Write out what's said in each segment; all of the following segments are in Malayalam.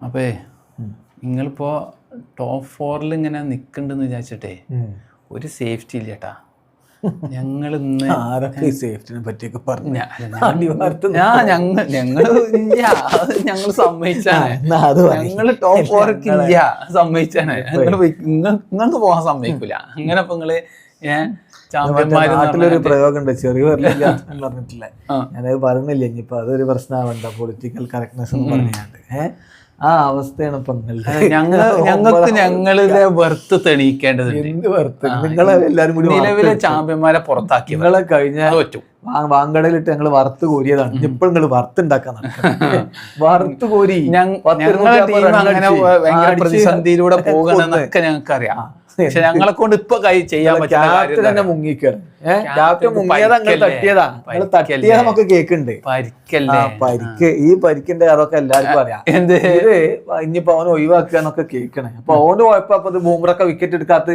അപ്പേ നിങ്ങളിപ്പോ ടോപ്പ് 4 ഇങ്ങനെ നിക്കണ്ടെന്ന് വിചാരിച്ചിട്ടേ ഒരു സേഫ്റ്റി ഇല്ല ചേട്ടാ. ഞങ്ങൾ ഇന്ന് സേഫ്റ്റിനെ പറ്റിയൊക്കെ പറഞ്ഞു ഞങ്ങൾ സമ്മതിച്ചാണ്. ഞങ്ങള് ടോപ്പ് 4 ഇല്ല സമ്മതിച്ചാണ്. നിങ്ങൾക്ക് പോകാൻ സമ്മതിക്കൂല. അങ്ങനെ ഇപ്പൊ നിങ്ങള് നാട്ടിലൊരു പ്രയോഗം ഉണ്ട്, ചെറിയ പറഞ്ഞിട്ടില്ല. ഞാനത് പറഞ്ഞില്ല. ഇനിയിപ്പോ അതൊരു പ്രശ്നമാവണ്ട, പൊളിറ്റിക്കൽ കറക്റ്റ്നെസ് എന്ന് പറഞ്ഞാണ്ട് ആ അവസ്ഥയാണ് ഇപ്പൊ ഞങ്ങൾക്ക് ഞങ്ങളുടെ വെർത്ത് തെളിയിക്കേണ്ടതുണ്ട്. എന്ത് വെർത്ത്? നിങ്ങളെ എല്ലാരും കൂടി നിലവിലെ ചാമ്പ്യന്മാരെ പുറത്താക്കി. നിങ്ങളെ കഴിഞ്ഞ വാങ്കടയിലിട്ട് ഞങ്ങള് വറുത്ത് കോരിയതാണ്. ഇപ്പൊ നിങ്ങള് വറുത്ത് ഉണ്ടാക്കാൻ വറുത്ത് കോരി ഞങ്ങളുടെ ടീം അങ്ങനെ ഭയങ്കര പ്രതിസന്ധിയിലൂടെ പോകണമെന്നൊക്കെ ഞങ്ങൾക്ക് അറിയാം. പക്ഷെ ഞങ്ങളെ കൊണ്ട് ഇപ്പൊ ചെയ്യാൻ പറ്റില്ല. മുങ്ങിക്കാണ് തട്ടിയതാ നമുക്ക് കേക്കുണ്ട്. പരിക്ക് ഈ പരിക്കിന്റെ അതൊക്കെ എല്ലാവർക്കും അറിയാം. ഇനിയിപ്പോ അവന് ഒഴിവാക്കുക എന്നൊക്കെ കേൾക്കണേ. അപ്പൊ അവന് പോയപ്പോ അപ്പൊ ബൂമറൊക്കെ വിക്കറ്റ് എടുക്കാത്ത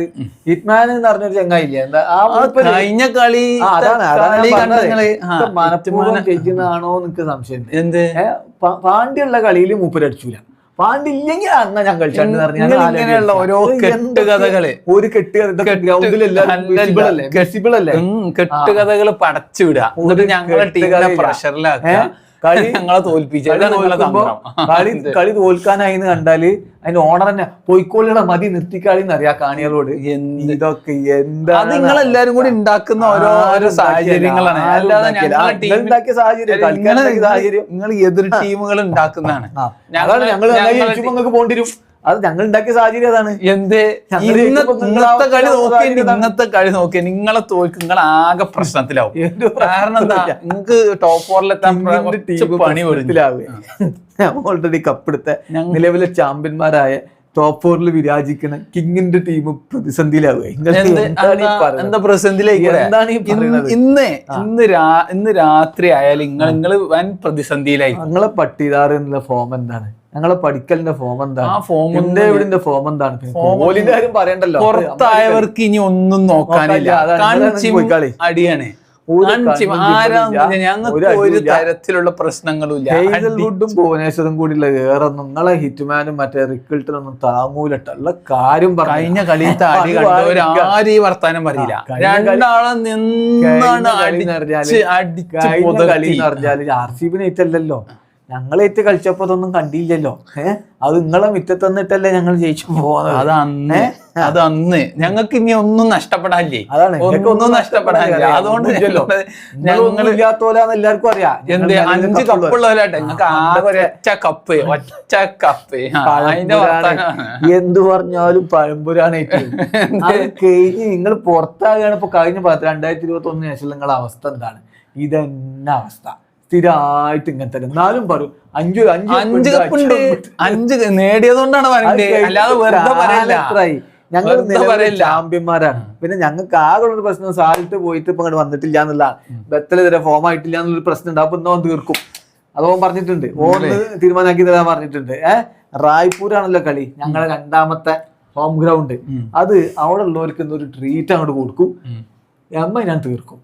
ഹിറ്റ്മാൻ എന്ന് പറഞ്ഞൊരു ചങ്ങായില്ലേ, എന്താ കഴിഞ്ഞ കളി മനഃപൂർവ്വം ജയിക്കുന്നതാണോ എനിക്ക് സംശയം. എന്ത് പാണ്ഡ്യുള്ള കളിയിൽ മൂപ്പരടിച്ചൂല, പാണ്ടില്ലെങ്കിൽ അന്ന ഞാൻ കളിച്ചാണ്ട് ഓരോ കെട്ടുകഥകള് ഒരു കെട്ടുകഥകള് പടച്ചുവിടുക, ഞങ്ങളെ ടീമിനെ പ്രഷറിലാക്കുക, ഞങ്ങളെ കളി തോൽക്കാനായി കണ്ടാല് അതിന്റെ ഓണർ തന്നെ പൊയ്ക്കോളിയുടെ മതി നിർത്തിക്കാളി എന്നറിയാം കാണികളോട്. ഇതൊക്കെ എന്താ നിങ്ങളെല്ലാരും കൂടി ഉണ്ടാക്കുന്ന ഓരോ സാഹചര്യങ്ങളാണ്, അല്ലാതെ ഉണ്ടാക്കിയ സാഹചര്യം നിങ്ങൾ എതിർ ടീമുകൾ ഉണ്ടാക്കുന്നതാണ്. ഞങ്ങൾക്ക് പോണ്ടി വരും. അത് ഞങ്ങൾ ഉണ്ടാക്കിയ സാഹചര്യം അതാണ്. ഇന്നത്തെ കളി നോക്കിയ നിങ്ങളെ തോൽക്കും, നിങ്ങൾ ആകെ പ്രശ്നത്തിലാവും. കാരണം എന്താ, നിങ്ങൾക്ക് ടോപ്പ് 4 പണി ഓൾറെഡി കപ്പെടുത്ത നിലവിലെ ചാമ്പ്യന്മാരായ ടോപ്പ് 4 വിരാജിക്കുന്ന കിങ്ങിന്റെ ടീം പ്രതിസന്ധിയിലാവുക. എന്താ പ്രതിസന്ധിയിലേക്ക്? ഇന്ന് രാത്രി ആയാലും നിങ്ങൾ വൻ പ്രതിസന്ധിയിലായി. ഞങ്ങളെ പട്ടിദാർ എന്നുള്ള ഫോം എന്താണ്? ഞങ്ങളെ പഠിക്കലിന്റെ ഫോം എന്താണ്? എന്റെ ഫോം എന്താണ്? കോഹ്ലിന്റെ കാര്യം പറയണ്ടല്ലോ. പുറത്തായവർക്ക് ഇനി ഒന്നും നോക്കാനില്ല, അടിയാണ്. ഞങ്ങൾക്ക് ഒരു തരത്തിലുള്ള പ്രശ്നങ്ങളും ഇല്ല. ഹേസൽവുഡും ഭുവനേശ്വറും കൂടിയുള്ള ഏറൊന്നും നിങ്ങളെ ഹിറ്റ്മാനും മറ്റേ റിക്കിൾട്ടനൊന്നും താങ്ങൂലട്ടുള്ള കാര്യം. കഴിഞ്ഞ കളിയത്തെ അടി കണ്ടവരാരും ഈ വർത്താനം പറയില്ല. രണ്ടാളെ നിന്നാണ് കളി എന്ന് പറഞ്ഞാല് RCB നൈറ്റല്ലല്ലോ, ഞങ്ങളേറ്റ് കളിച്ചപ്പോ അതൊന്നും കണ്ടില്ലല്ലോ. അത് നിങ്ങളെ മുറ്റത്ത് തന്നിട്ടല്ലേ ഞങ്ങൾ ജയിച്ചു പോകുന്നത്. അത് അന്ന് ഞങ്ങൾക്ക് ഇനി ഒന്നും നഷ്ടപ്പെടാനില്ലേ, ഒന്നും നഷ്ടപ്പെടാനില്ല. അതുകൊണ്ട് ഞങ്ങളില്ലാത്തോലാന്ന് എല്ലാവർക്കും അറിയാം. എന്ത് 5 കപ്പുള്ളവരാട്ടെ, ഞങ്ങൾക്ക് ആകെ ഒറ്റ കപ്പ്. എന്ത് പറഞ്ഞാലും പഴമ്പുരാണ്. കഴിഞ്ഞ് നിങ്ങൾ പുറത്താകുകയാണ്. ഇപ്പൊ കഴിഞ്ഞ 2021 ശേഷം നിങ്ങളുടെ അവസ്ഥ എന്താണ്? ഇതെന്നെ അവസ്ഥ സ്ഥിരമായിട്ട് ഇങ്ങനെ തന്നെ. എന്നാലും പറയും 5 കപ്പുണ്ട്, 5 നേടിയതുകൊണ്ടാണ് പറയുന്നത്, അല്ലാതെ വെറുതെ പറയില്ല. ഞങ്ങൾ ചാമ്പ്യന്മാരാണ്. പിന്നെ ഞങ്ങൾക്ക് ആകെ ഒരു പ്രശ്നം സാൽട്ട് പോയിട്ട് ഇപ്പൊ അങ്ങോട്ട് വന്നിട്ടില്ല എന്നുള്ളതാണ്. ബെത്തലെതിരെ ഫോം ആയിട്ടില്ല എന്നുള്ളൊരു പ്രശ്നം ഉണ്ട്. അപ്പൊ ഇന്നോ തീർക്കും, അതോൻ പറഞ്ഞിട്ടുണ്ട്. ഓന്ന് തീരുമാനമാക്കി തരാൻ പറഞ്ഞിട്ടുണ്ട്. റായ്പൂരാണല്ലോ കളി, ഞങ്ങളെ 2ാമത്തെ ഹോം ഗ്രൗണ്ട്. അത് അവിടെ ഉള്ളവർക്ക് ഒരു ട്രീറ്റ് അങ്ങോട്ട് കൊടുക്കും, ഞാൻ തീർക്കും.